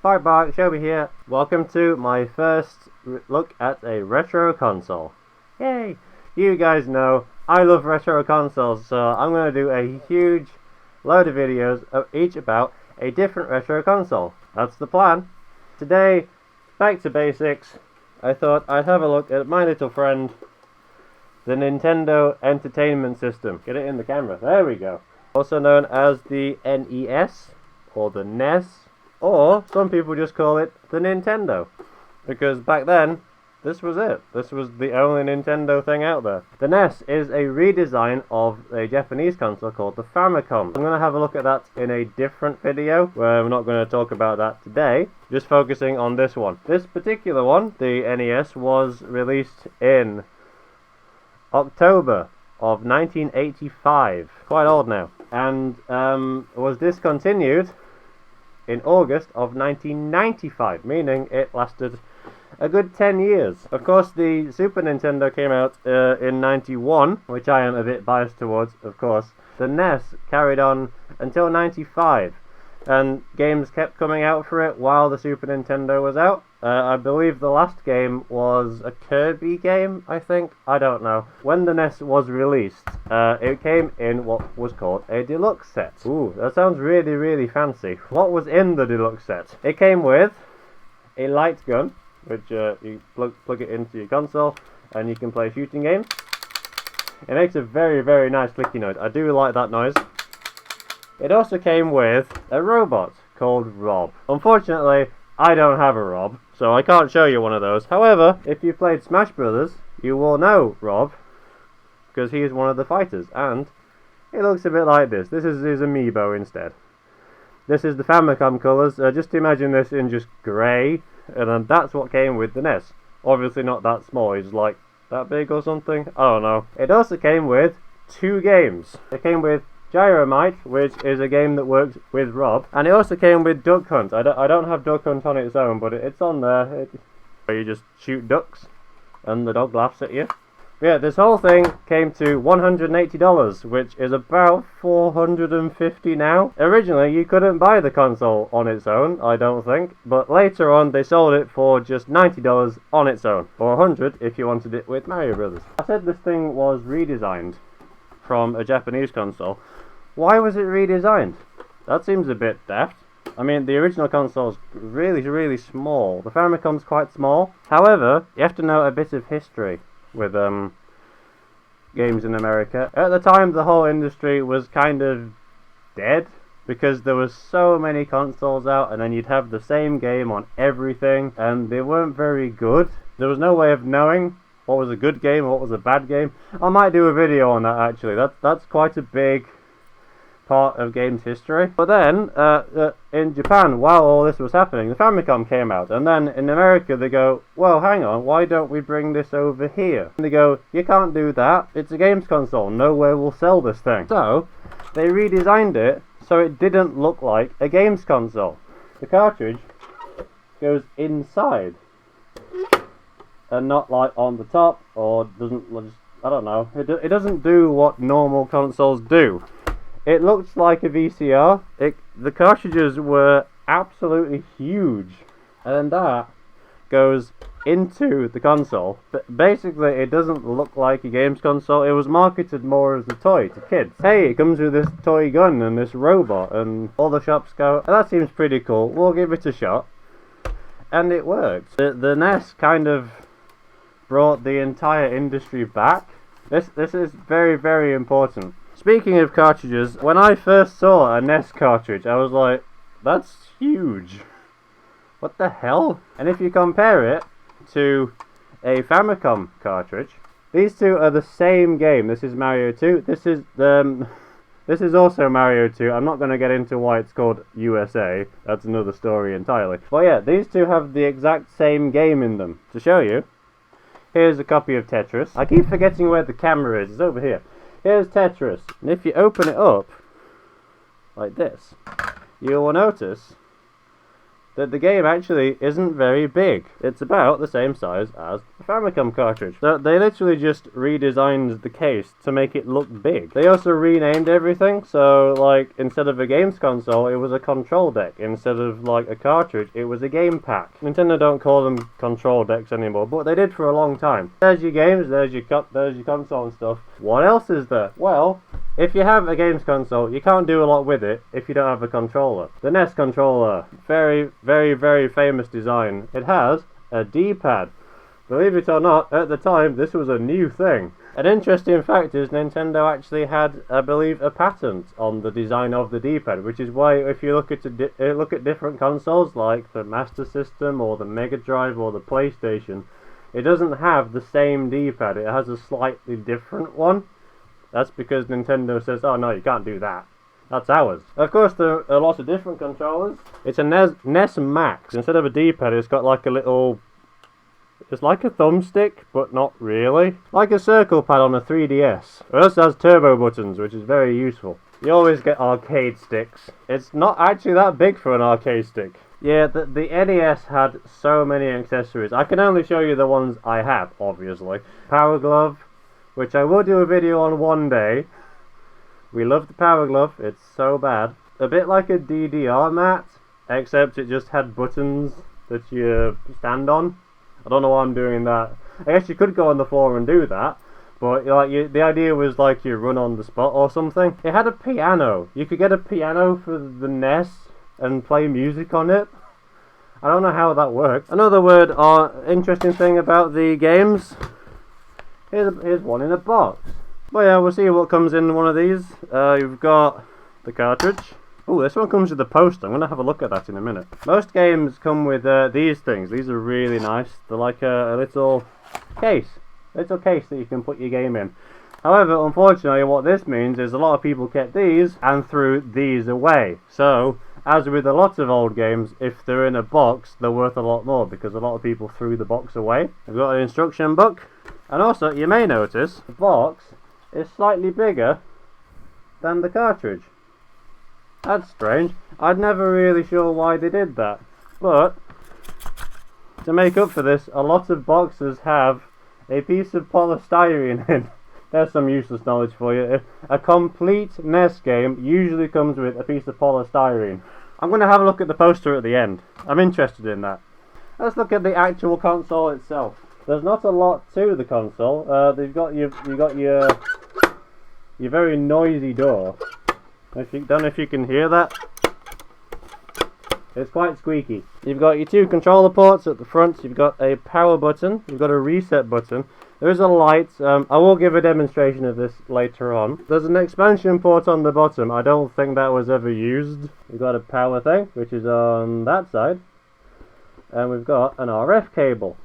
Bye bye, Shobi here. Welcome to my first look at a retro console. Yay! You guys know I love retro consoles, so I'm going to do a huge load of videos of each about a different retro console. That's the plan. Today, back to basics. I thought I'd have a look at my little friend, the Nintendo Entertainment System. Get it in the camera. There we go. Also known as the NES or the NES. Or some people just call it the Nintendo, because back then this was it. This was the only Nintendo thing out there. The NES is a redesign of a Japanese console called the Famicom. I'm going to have a look at that in a different video, where we're not going to talk about that today, just focusing on this one. This particular one, the NES, was released in October of 1985. Quite old now. And was discontinued in August of 1995, meaning it lasted a good 10 years. Of course, the Super Nintendo came out in 91, which I am a bit biased towards, of course. The NES carried on until 95, and games kept coming out for it while the Super Nintendo was out. I believe the last game was a Kirby game, I think. I don't know. When the NES was released, it came in what was called a deluxe set. Ooh, that sounds really, really fancy. What was in the deluxe set? It came with a light gun, which you plug it into your console, and you can play shooting games. It makes a very, very nice clicky noise. I do like that noise. It also came with a robot called Rob. Unfortunately, I don't have a Rob, so I can't show you one of those. However, if you played Smash Brothers, you will know Rob, because he is one of the fighters, and he looks a bit like this. This is his amiibo instead. This is the Famicom colours. Just imagine this in just grey, and then that's what came with the NES. Obviously not that small, he's like that big or something, I don't know. It also came with 2 games. It came with Gyromite, which is a game that works with Rob, and it also came with Duck Hunt. I don't have Duck Hunt on its own, but it's on there. Where you just shoot ducks, and the dog laughs at you. Yeah, this whole thing came to $180, which is about $450 now. Originally, you couldn't buy the console on its own, I don't think, but later on they sold it for just $90 on its own, or $100 if you wanted it with Mario Brothers. I said this thing was redesigned from a Japanese console. Why was it redesigned? That seems a bit daft. I mean, the original console's really, really small. The Famicom's quite small. However, you have to know a bit of history with games in America. At the time, the whole industry was kind of dead, because there was so many consoles out, and then you'd have the same game on everything, and they weren't very good. There was no way of knowing what was a good game or what was a bad game. I might do a video on that, actually. That's quite a big part of games history. But then, in Japan, while all this was happening, the Famicom came out, and then in America they go, well, hang on, why don't we bring this over here? And they go, you can't do that, it's a games console, nowhere will sell this thing. So, they redesigned it so it didn't look like a games console. The cartridge goes inside, and not like on the top, or doesn't, I don't know, it doesn't do what normal consoles do. It looks like a VCR. The cartridges were absolutely huge, and that goes into the console. But basically, it doesn't look like a games console. It was marketed more as a toy to kids. Hey, it comes with this toy gun and this robot, and all the shops go, that seems pretty cool, we'll give it a shot. And it worked. The NES kind of brought the entire industry back. This is very, very important. Speaking of cartridges, when I first saw a NES cartridge, I was like, that's huge. What the hell? And if you compare it to a Famicom cartridge, these two are the same game. This is Mario 2. This is also Mario 2. I'm not going to get into why it's called USA. That's another story entirely. But yeah, these two have the exact same game in them. To show you, here's a copy of Tetris. I keep forgetting where the camera is. It's over here. Here's Tetris, and if you open it up like this, you will notice that the game actually isn't very big. It's about the same size as the Famicom cartridge. So they literally just redesigned the case to make it look big. They also renamed everything, so like instead of a games console, it was a control deck. Instead of like a cartridge, it was a game pack. Nintendo don't call them control decks anymore, but they did for a long time. There's your games, there's your console and stuff. What else is there? Well, if you have a games console, you can't do a lot with it if you don't have a controller. The NES controller, very, very, very famous design. It has a D-pad. Believe it or not, at the time, this was a new thing. An interesting fact is Nintendo actually had, I believe, a patent on the design of the D-pad, which is why if you look at different consoles like the Master System or the Mega Drive or the PlayStation, it doesn't have the same D-pad. It has a slightly different one. That's because Nintendo says, oh no, you can't do that. That's ours. Of course, there are lots of different controllers. It's a NES Max. Instead of a D-pad, it's got like a little... It's like a thumbstick, but not really. Like a circle pad on a 3DS. It also has turbo buttons, which is very useful. You always get arcade sticks. It's not actually that big for an arcade stick. Yeah, the NES had so many accessories. I can only show you the ones I have, obviously. Power Glove, which I will do a video on one day. We love the Power Glove, it's so bad. A bit like a DDR mat, except it just had buttons that you stand on. I don't know why I'm doing that. I guess you could go on the floor and do that, but like the idea was like you run on the spot or something. It had a piano. You could get a piano for the NES and play music on it. I don't know how that works. Another word or interesting thing about the games. Here's one in a box. But yeah, we'll see what comes in one of these. You've got the cartridge. Oh, this one comes with a poster. I'm going to have a look at that in a minute. Most games come with these things. These are really nice. They're like a little case. Little case that you can put your game in. However, unfortunately, what this means is a lot of people kept these and threw these away. So, as with a lot of old games, if they're in a box, they're worth a lot more because a lot of people threw the box away. I've got an instruction book. And also, you may notice, the box is slightly bigger than the cartridge. That's strange. I'm never really sure why they did that. But, to make up for this, a lot of boxes have a piece of polystyrene in. There's some useless knowledge for you. A complete NES game usually comes with a piece of polystyrene. I'm going to have a look at the poster at the end. I'm interested in that. Let's look at the actual console itself. There's not a lot to the console. You've got your very noisy door. Don't know if you can hear that. It's quite squeaky. You've got your two controller ports at the front. You've got a power button. You've got a reset button. There is a light. I will give a demonstration of this later on. There's an expansion port on the bottom. I don't think that was ever used. We've got a power thing, which is on that side. And we've got an RF cable.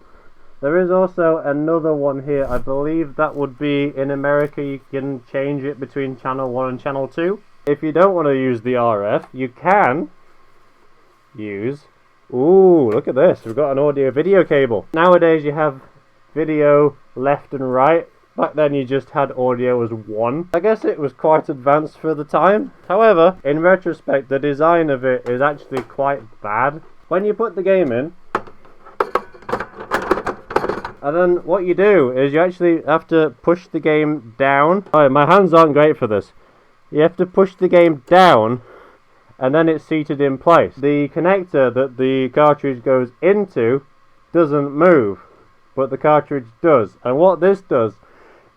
There is also another one here. I believe that would be in America. You can change it between channel 1 and channel 2. If you don't want to use the RF, you can use... Ooh, look at this. We've got an audio video cable. Nowadays you have video left and right. Back then you just had audio as one. I guess it was quite advanced for the time. However, in retrospect, the design of it is actually quite bad. When you put the game in, and then what you do is you actually have to push the game down. Alright, my hands aren't great for this. You have to push the game down and then it's seated in place. The connector that the cartridge goes into doesn't move, but the cartridge does. And what this does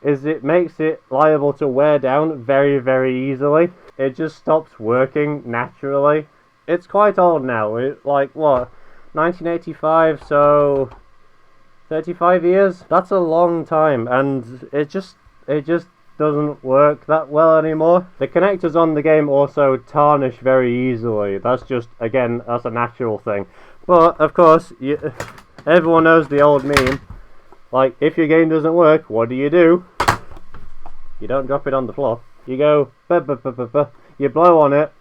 is it makes it liable to wear down very, very easily. It just stops working naturally. It's quite old now. It's like, what, 1985, so 35 years? That's a long time, and it just doesn't work that well anymore. The connectors on the game also tarnish very easily. That's just, again, that's a natural thing. But, of course, everyone knows the old meme. Like, if your game doesn't work, what do? You don't drop it on the floor. You go, you blow on it,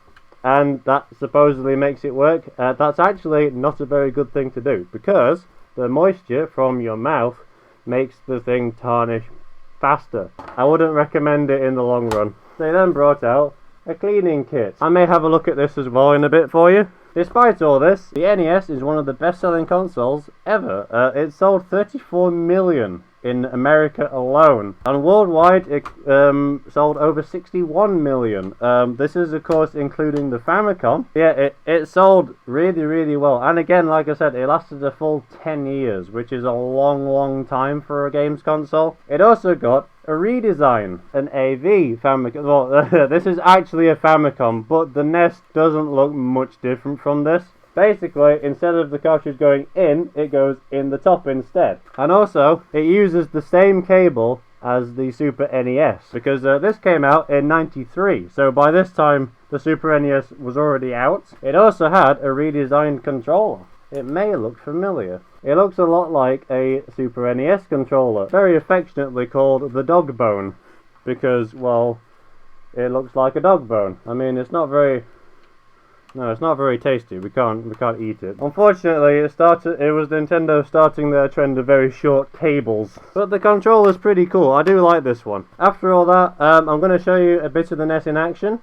and that supposedly makes it work. That's actually not a very good thing to do, because the moisture from your mouth makes the thing tarnish faster. I wouldn't recommend it in the long run. They then brought out a cleaning kit. I may have a look at this as well in a bit for you. Despite all this, the NES is one of the best-selling consoles ever. It sold 34 million in America alone, and worldwide it sold over 61 million. This is of course including the Famicom. Yeah, it sold really well, and again, like I said, it lasted a full 10 years, which is a long time for a games console. It also got a redesign, an AV Famicom. Well, this is actually a Famicom, but the NES doesn't look much different from this. Basically, instead of the cartridge going in, it goes in the top instead. And also, it uses the same cable as the Super NES, because this came out in '93, so by this time the Super NES was already out. It also had a redesigned controller. It may look familiar. It looks a lot like a Super NES controller, very affectionately called the dog bone, because, well, it looks like a dog bone. I mean, it's not very... No, it's not very tasty. We can't eat it. Unfortunately, it was Nintendo starting their trend of very short cables. But the controller's pretty cool. I do like this one. After all that, I'm going to show you a bit of the NES in action.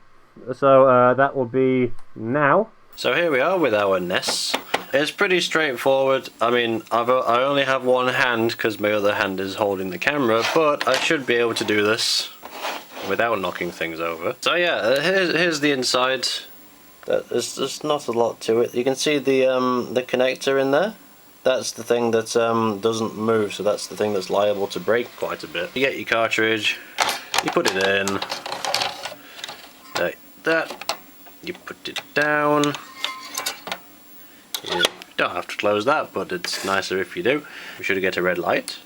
So that will be now. So here we are with our NES. It's pretty straightforward. I mean, I only have one hand because my other hand is holding the camera, but I should be able to do this without knocking things over. So yeah, here's the inside. There's just not a lot to it. You can see the connector in there. That's the thing that doesn't move, so that's the thing that's liable to break quite a bit. You get your cartridge, you put it in, like that. You put it down. You don't have to close that, but it's nicer if you do. We should get a red light.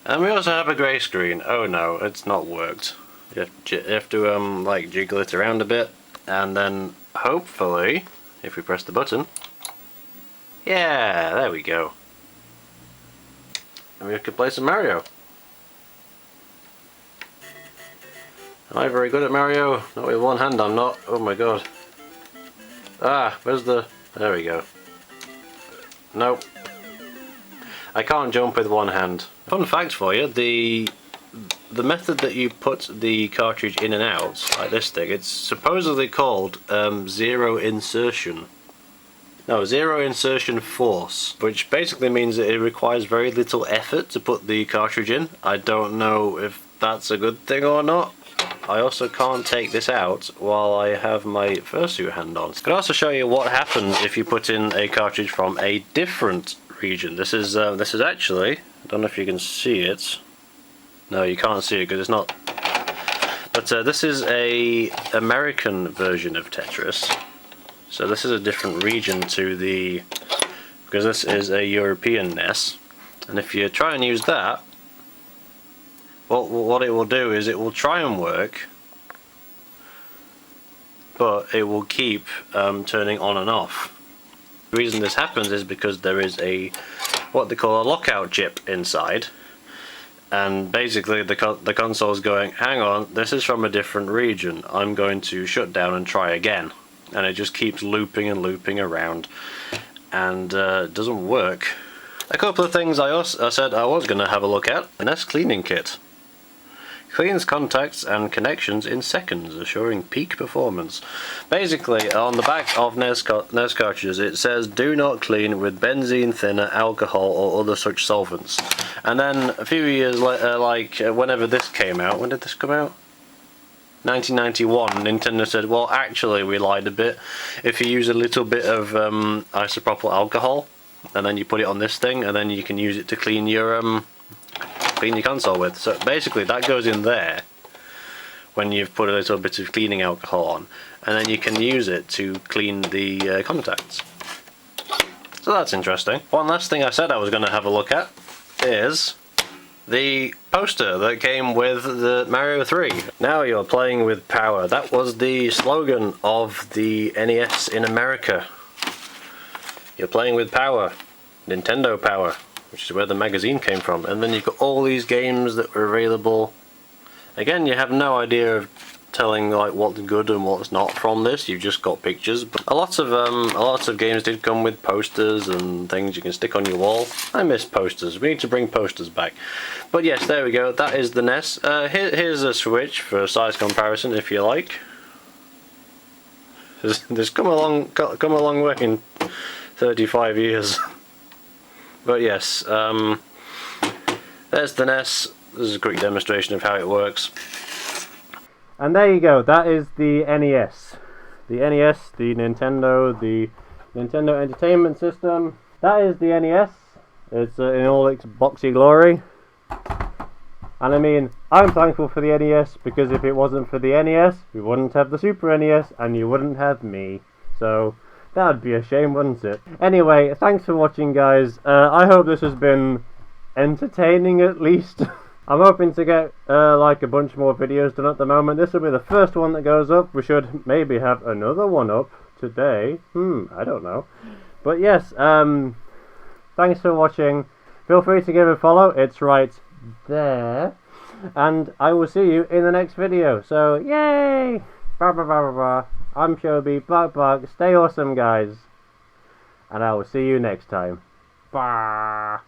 And we also have a grey screen. Oh no, it's not worked. You have to like jiggle it around a bit. And then, hopefully, if we press the button, yeah, there we go. And we can play some Mario. Am I very good at Mario? Not with one hand, I'm not. Oh my god. Ah, where's the... There we go. Nope. I can't jump with one hand. Fun fact for you, the method that you put the cartridge in and out, like this thing, it's supposedly called zero insertion force, which basically means that it requires very little effort to put the cartridge in. I don't know if that's a good thing or not. I also can't take this out while I have my fursuit hand on. I can also show you what happens if you put in a cartridge from a different region. This is actually, I don't know if you can see it. No, you can't see it because it's not. But this is a American version of Tetris. So this is a different region to the, because this is a European NES. And if you try and use that, what it will do is it will try and work, but it will keep turning on and off. The reason this happens is because there is a, what they call a lockout chip inside. And basically the console is going, hang on, this is from a different region, I'm going to shut down and try again. And it just keeps looping and looping around, and it doesn't work. A couple of things I said I was going to have a look at. A NES cleaning kit. Cleans contacts and connections in seconds, assuring peak performance. Basically, on the back of NES cartridges, it says, do not clean with benzene, thinner, alcohol, or other such solvents. And then a few years later, whenever this came out, when did this come out? 1991, Nintendo said, well, actually, we lied a bit. If you use a little bit of isopropyl alcohol, and then you put it on this thing, and then you can use it to clean your console with. So basically that goes in there when you've put a little bit of cleaning alcohol on, and then you can use it to clean the contacts. So that's interesting. One last thing I said I was going to have a look at is the poster that came with the Mario 3. Now you're playing with power. That was the slogan of the NES in America. You're playing with power. Nintendo Power, which is where the magazine came from. And then you've got all these games that were available. Again, you have no idea of telling like what's good and what's not from this. You've just got pictures. But a lot of games did come with posters and things you can stick on your wall. I miss posters. We need to bring posters back. But yes, there we go. That is the NES. Here's a Switch for size comparison, if you like. There's come a long way in 35 years. But yes, there's the NES. This is a quick demonstration of how it works. And there you go, that is the NES. The NES, the Nintendo Entertainment System. That is the NES. It's in all its boxy glory. And I mean, I'm thankful for the NES, because if it wasn't for the NES, we wouldn't have the Super NES, and you wouldn't have me. So, that'd be a shame, wouldn't it? Anyway, thanks for watching, guys. I hope this has been entertaining, at least. I'm hoping to get like a bunch more videos done at the moment. This will be the first one that goes up. We should maybe have another one up today. I don't know. But yes, thanks for watching. Feel free to give a follow. It's right there. And I will see you in the next video. So, yay! Bah, bah, bah, bah, bah. I'm Shobi. Bark, bark. Stay awesome, guys. And I will see you next time. Bye.